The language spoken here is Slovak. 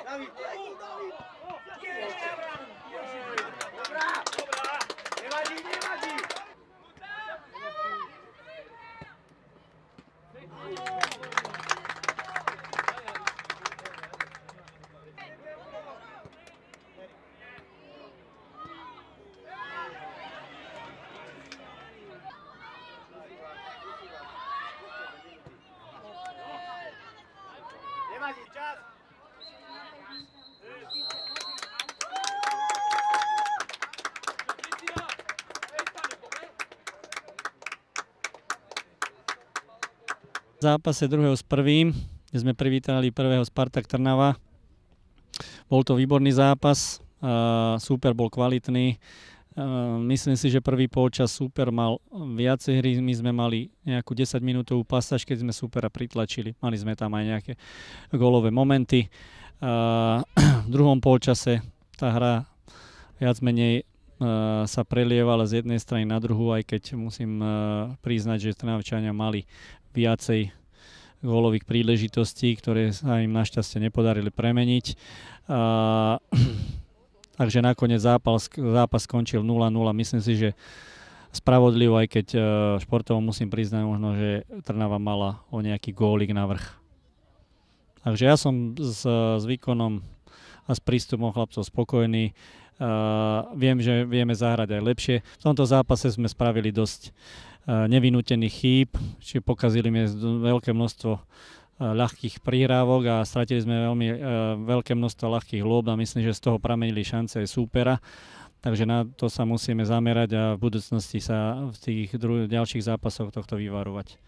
David, David! Dobrá! Nevadí, nevadí! Nevadí, čas! V zápase druhého s prvým, kde sme privítali prvého Spartak Trnava. Bol to výborný zápas, súper bol kvalitný. Myslím si, že prvý polčas súper mal viacej hry, my sme mali nejakú 10-minútovú pasáž, keď sme súpera pritlačili. Mali sme tam aj nejaké gólové momenty. V druhom polčase tá hra viac menej sa prelievala z jednej strany na druhú, aj keď musím priznať, že Trnavčania mali viacej gólových príležitostí, ktoré sa im našťastie nepodarili premeniť. Takže nakoniec zápas skončil 0-0. Myslím si, že spravodlivo, aj keď športovo musím priznať možno, že Trnava mala o nejaký gólik navrch. Takže ja som s výkonom a s prístupom chlapcov spokojný. Viem, že vieme zahrať aj lepšie. V tomto zápase sme spravili dosť nevinútených chýb, čiže pokazili sme veľké množstvo ľahkých prihrávok a stratili sme veľmi veľké množstvo ľahkých lôb a myslím, že z toho pramenili šance aj súpera. Takže na to sa musíme zamerať a v budúcnosti sa v tých ďalších zápasoch tohto vyvarovať.